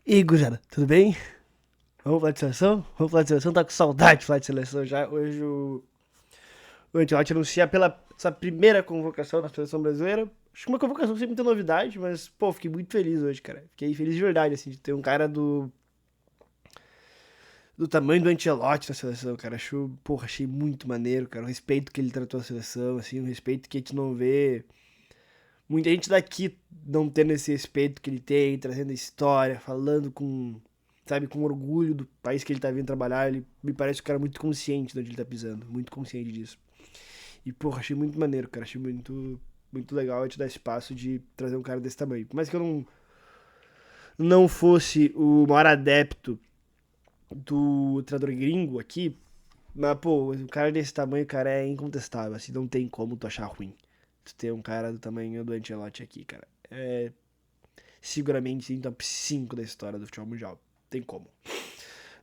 E aí, gurizada, tudo bem? Vamos falar de seleção? Vamos falar de seleção? Tá com saudade de falar de seleção já. Hoje o Ancelotti anuncia pela essa primeira convocação na seleção brasileira. Acho que uma convocação sem muita novidade, mas, pô, fiquei muito feliz hoje, cara. Fiquei feliz de verdade, assim, de ter um cara do tamanho do Ancelotti na seleção, cara. Porra, achei muito maneiro, cara. O respeito que ele tratou a seleção, assim, o respeito que a gente não vê. Muita gente daqui não tendo esse respeito que ele tem, trazendo história, falando sabe, com orgulho do país que ele tá vindo trabalhar. Ele me parece um cara muito consciente de onde ele tá pisando, muito consciente disso. E, porra, achei muito maneiro, cara. Achei muito legal a te dar espaço de trazer um cara desse tamanho. Por mais que eu não fosse o maior adepto do treinador gringo aqui, mas, pô, um cara desse tamanho, cara, é incontestável. Assim, não tem como tu achar ruim. Tu ter um cara do tamanho do Ancelotti aqui, cara. É seguramente em top 5 da história do futebol mundial. Tem como.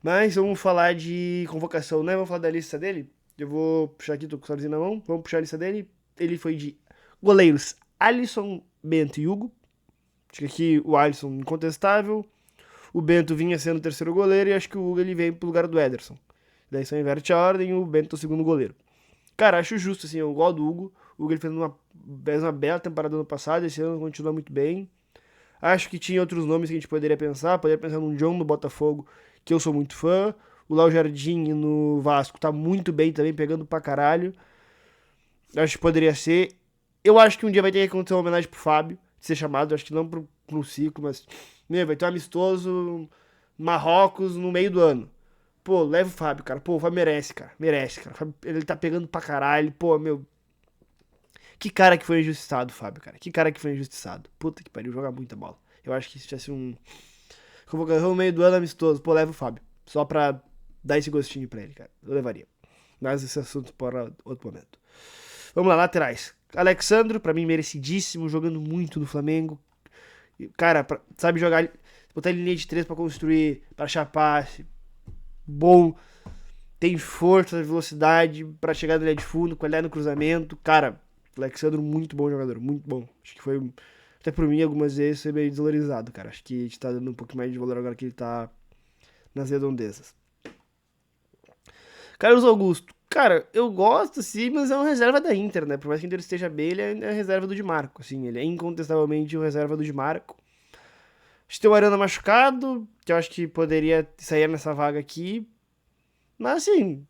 Mas vamos falar de convocação, né? Vamos falar da lista dele. Eu vou puxar aqui, tô com o sozinho na mão. Vamos puxar a lista dele. Ele foi de goleiros Alisson, Bento e Hugo. Acho que aqui o Alisson incontestável. O Bento vinha sendo o terceiro goleiro e acho que o Hugo ele veio pro lugar do Ederson. Daí só inverte a ordem e o Bento é o segundo goleiro. Cara, acho justo, assim, eu gosto do Hugo. O Hugo ele fez uma bela temporada no passado, esse ano continua muito bem. Acho que tinha outros nomes que a gente poderia pensar. Poderia pensar num John no Botafogo, que eu sou muito fã. O Léo Jardim no Vasco tá muito bem também, pegando pra caralho. Acho que poderia ser. Eu acho que um dia vai ter que acontecer uma homenagem pro Fábio, de ser chamado. Acho que não pro ciclo, mas. Vai ter um amistoso Marrocos no meio do ano. Pô, leva o Fábio, cara. Pô, o Fábio merece, cara. Merece, cara. Ele tá pegando pra caralho. Pô, meu. Que cara que foi injustiçado, Fábio, cara. Que cara que foi injustiçado. Puta que pariu, joga muita bola. Eu acho que se tivesse convocação no meio do ano amistoso, pô, leva o Fábio. Só pra dar esse gostinho pra ele, cara. Eu levaria. Mas esse assunto para outro momento. Vamos lá, laterais. Alexandro, pra mim, merecidíssimo, jogando muito no Flamengo. Cara, sabe jogar. Botar ele em linha de 3 pra construir, pra chapar. Bom. Tem força, velocidade pra chegar na linha de fundo, qualidade no cruzamento. Cara, Alexandre, muito bom jogador, muito bom. Acho que foi, até por mim, algumas vezes foi meio desvalorizado, cara. Acho que a gente tá dando um pouco mais de valor agora que ele tá nas redondezas. Carlos Augusto, cara, eu gosto sim, mas é um reserva da Inter, né? Por mais que o Inter esteja bem, ele é reserva do Di Marco, assim. Ele é incontestavelmente o reserva do Di Marco. A gente tem o Arana machucado, que eu acho que poderia sair nessa vaga aqui. Mas, assim,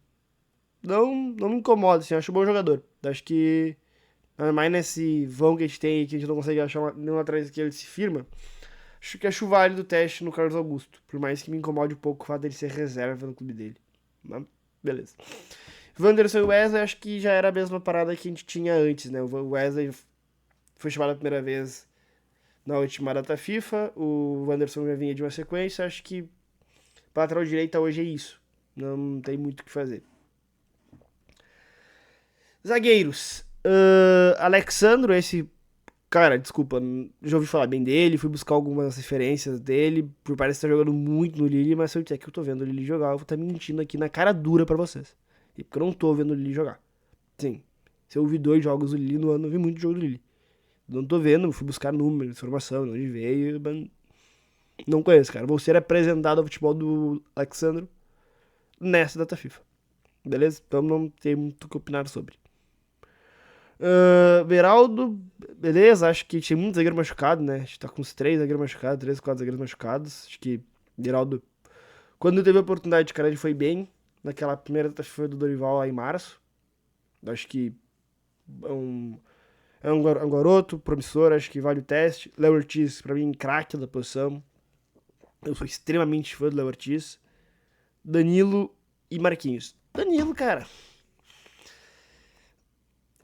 não me incomoda, assim. Eu acho um bom jogador. Acho que mais nesse vão que a gente tem, que a gente não consegue achar nenhum atrás que ele se firma, acho que acho válido o teste no Carlos Augusto. Por mais que me incomode um pouco o fato dele ser reserva no clube dele. Mas, beleza. Wanderson e Wesley, acho que já era a mesma parada que a gente tinha antes, né? O Wesley foi chamado a primeira vez na última data FIFA, o Wanderson já vinha de uma sequência, acho que pra lateral direita hoje é isso. Não tem muito o que fazer. Zagueiros. Alexandro, esse cara, desculpa, já ouvi falar bem dele, fui buscar algumas referências dele, por parece estar jogando muito no Lille, mas se eu disser que eu tô vendo o Lille jogar, eu vou estar mentindo aqui na cara dura pra vocês. E porque eu não tô vendo o Lille jogar. Sim, se eu vi 2 jogos do Lille no ano, eu vi muito jogo do Lille. Não tô vendo, fui buscar números, informação, de onde veio, mas não conheço, cara. Vou ser apresentado ao futebol do Alexandro nessa data FIFA. Beleza? Então não tem muito o que opinar sobre. Beraldo, beleza, acho que tinha muito zagueiro machucado, né? A gente tá com uns 3 zagueiros machucados, 3, 4 zagueiros machucados. Acho que Beraldo, quando teve a oportunidade, cara, ele foi bem. Naquela primeira foi do Dorival lá em março. Acho que é um garoto promissor, acho que vale o teste. Léo Ortiz, pra mim, craque da posição. Eu sou extremamente fã do Léo Ortiz. Danilo e Marquinhos. Danilo, cara,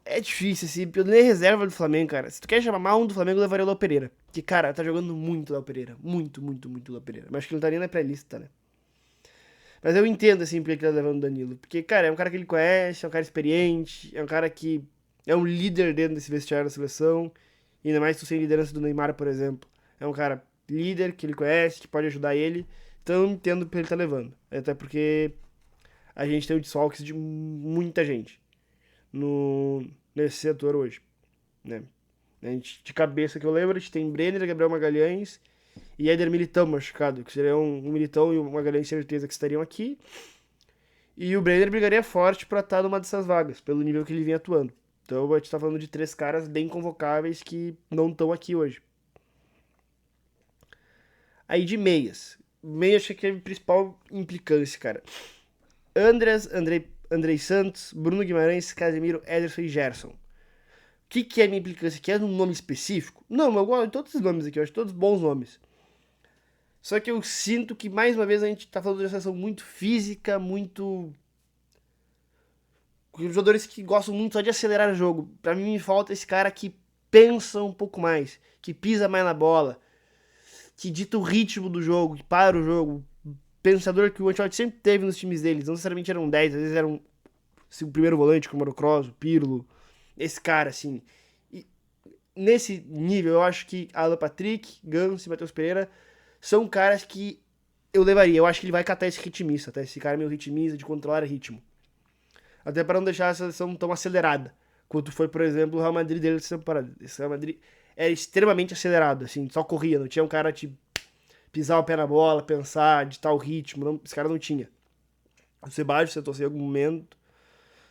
é difícil, assim, porque eu nem reserva do Flamengo, cara. Se tu quer chamar mal um do Flamengo, eu levaria o Léo Pereira. Que, cara, tá jogando muito o Léo Pereira. Muito o Léo Pereira. Mas acho que ele não tá nem na pré-lista, né? Mas eu entendo, assim, porque ele tá levando o Danilo. Porque, cara, é um cara que ele conhece, é um cara experiente, é um cara que é um líder dentro desse vestiário da seleção. E ainda mais tu sem liderança do Neymar, por exemplo. É um cara líder, que ele conhece, que pode ajudar ele. Então eu entendo porque ele tá levando. Até porque a gente tem o desfalques de muita gente no, nesse setor hoje, né? A gente, de cabeça que eu lembro, a gente tem Brenner, Gabriel Magalhães e Éder Militão machucado, que seria um Militão e uma grande certeza que estariam aqui. E o Brenner brigaria forte pra estar numa dessas vagas, pelo nível que ele vinha atuando. Então a gente tá falando de 3 caras bem convocáveis que não estão aqui hoje. Aí de meias. Meias acho que é a principal implicância, cara. Andrei Santos, Bruno Guimarães, Casemiro, Ederson e Gerson. O que é minha implicância? Que é num nome específico? Não, eu gosto de todos os nomes aqui, eu acho todos bons nomes. Só que eu sinto que, mais uma vez, a gente tá falando de uma seleção muito física, muito... jogadores que gostam muito só de acelerar o jogo. Pra mim, me falta esse cara que pensa um pouco mais, que pisa mais na bola, que dita o ritmo do jogo, que para o jogo. Pensador que o Ancelotti sempre teve nos times deles. Não necessariamente eram 10, às vezes eram o primeiro volante, como era o Kroos, o Pirlo. Esse cara, assim. E nesse nível, eu acho que Alan Patrick, Gans e Matheus Pereira são caras que eu levaria. Eu acho que ele vai catar esse ritmista, tá? Esse cara meio ritmista, de controlar ritmo. Até para não deixar a seleção tão acelerada quanto foi, por exemplo, o Real Madrid dele nessa temporada. Esse Real Madrid era extremamente acelerado, assim, só corria, não tinha um cara de pisar o pé na bola, pensar, ditar o ritmo, não, esse cara não tinha. O Sebastião tentou ser em algum momento,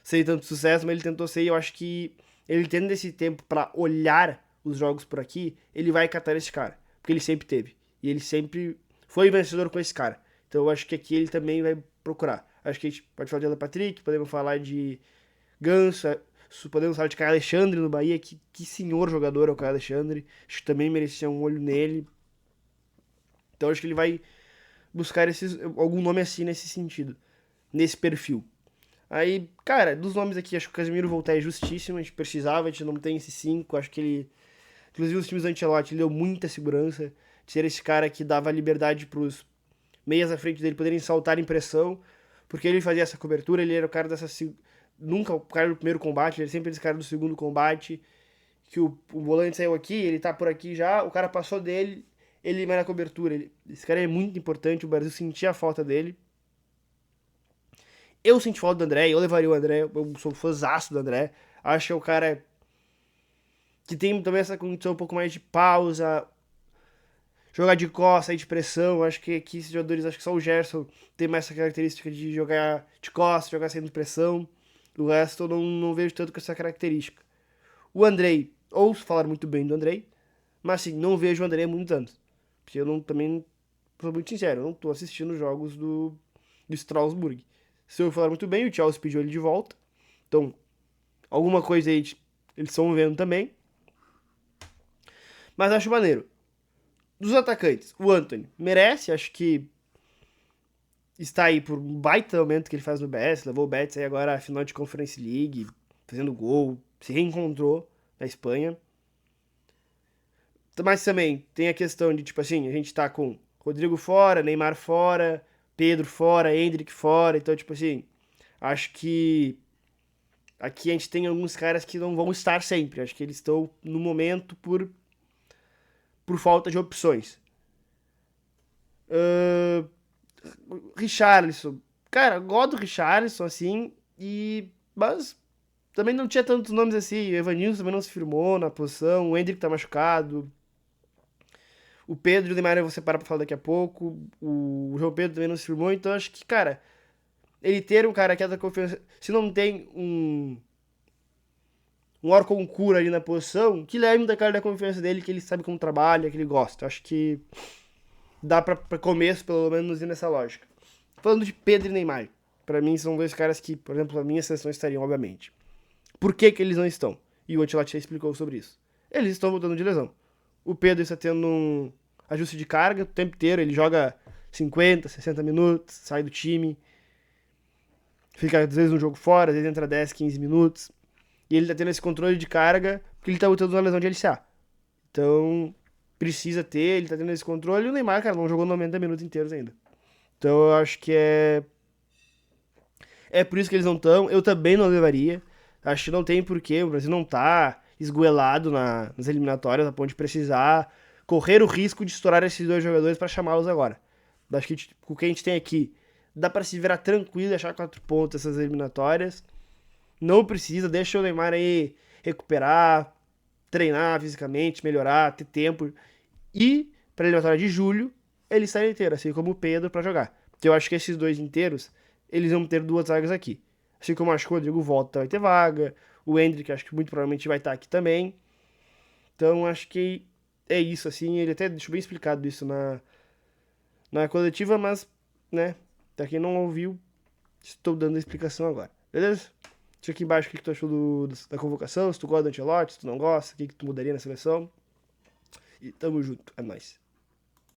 sem tanto sucesso, mas ele tentou ser, e eu acho que ele tendo esse tempo para olhar os jogos por aqui, ele vai catar esse cara, porque ele sempre teve, e ele sempre foi vencedor com esse cara. Então eu acho que aqui ele também vai procurar. Acho que a gente pode falar de Alan Patrick, podemos falar de Ganso, podemos falar de Caio Alexandre no Bahia, que senhor jogador é o Caio Alexandre, acho que também merecia um olho nele. Então acho que ele vai buscar algum nome assim nesse sentido, nesse perfil. Aí, cara, dos nomes aqui, acho que o Casemiro voltar é justíssimo, a gente precisava, a gente não tem esses 5, acho que ele, inclusive os times do Ancelotti, ele deu muita segurança, de ser esse cara que dava liberdade pros meias à frente dele poderem saltar em pressão, porque ele fazia essa cobertura, ele era o cara dessa... Nunca o cara do primeiro combate, ele era sempre esse cara do segundo combate, que o volante saiu aqui, ele tá por aqui já, o cara passou dele, ele vai na cobertura. Esse cara é muito importante, o Brasil sentia a falta dele. Eu senti falta do André, eu levaria o André, eu sou fãzaço do André. Acho que é o cara que tem também essa condição um pouco mais de pausa, jogar de costa, sair de pressão. Acho que aqui esses jogadores, acho que só o Gerson tem mais essa característica de jogar de costa, jogar saindo de pressão. O resto eu não vejo tanto com essa característica. O Andrei, ouço falar muito bem do Andrei, mas assim, não vejo o Andrei há muitos anos. Porque eu não, também, sou muito sincero, eu não tô assistindo jogos do Strasbourg. Se eu falar muito bem, o Chelsea pediu ele de volta. Então, alguma coisa aí eles estão vendo também. Mas acho maneiro. Dos atacantes, o Antony merece, acho que está aí por um baita momento que ele faz no Betis, levou o Betis aí agora à final de Conference League, fazendo gol, se reencontrou na Espanha. Mas também tem a questão de, tipo assim, a gente tá com Rodrigo fora, Neymar fora, Pedro fora, Endrick fora, então, tipo assim, acho que aqui a gente tem alguns caras que não vão estar sempre, acho que eles estão no momento por falta de opções. Uh, Richarlison, cara, gosto do Richarlison, assim, mas também não tinha tantos nomes assim, o Evanilson também não se firmou na posição, o Endrick tá machucado, o Pedro e o Neymar eu vou separar pra falar daqui a pouco. O João Pedro também não se firmou. Então acho que, cara, ele ter um cara que é da confiança. Se não tem um Orconcura ali na posição, que leve um da cara da confiança dele, que ele sabe como trabalha, que ele gosta. Acho que dá pra começo, pelo menos, ir nessa lógica. Falando de Pedro e Neymar. Pra mim são dois caras que, por exemplo, a minha seleção estariam, obviamente. Por que eles não estão? E o Ancelotti já explicou sobre isso. Eles estão voltando de lesão. O Pedro está tendo um ajuste de carga o tempo inteiro, ele joga 50, 60 minutos, sai do time, fica às vezes um jogo fora, às vezes entra 10, 15 minutos, e ele está tendo esse controle de carga porque ele está voltando uma lesão de LCA. Então, precisa ter, ele está tendo esse controle, e o Neymar, cara, não jogou 90 minutos inteiros ainda. Então eu acho que é por isso que eles não estão, eu também não levaria, acho que não tem porquê, o Brasil não tá esgoelado nas eliminatórias a ponto de precisar correr o risco de estourar esses dois jogadores para chamá-los agora. Acho que com o que a gente tem aqui dá para se virar tranquilo e achar 4 pontos essas eliminatórias. Não precisa, deixa o Neymar aí recuperar, treinar fisicamente, melhorar, ter tempo. E pra eliminatória de julho, ele estará inteiro, assim como o Pedro pra jogar. Então eu acho que esses dois inteiros, eles vão ter duas vagas aqui. Assim como eu acho que o Rodrigo volta, vai ter vaga. O Endrick, acho que muito provavelmente vai estar aqui também. Então acho que é isso, assim. Ele até deixou bem explicado isso na coletiva, mas, né, pra quem não ouviu, estou dando a explicação agora. Beleza? Deixa aqui embaixo o que tu achou da convocação, se tu gosta do Ancelotti, se tu não gosta, o que tu mudaria na seleção. E tamo junto, é nóis.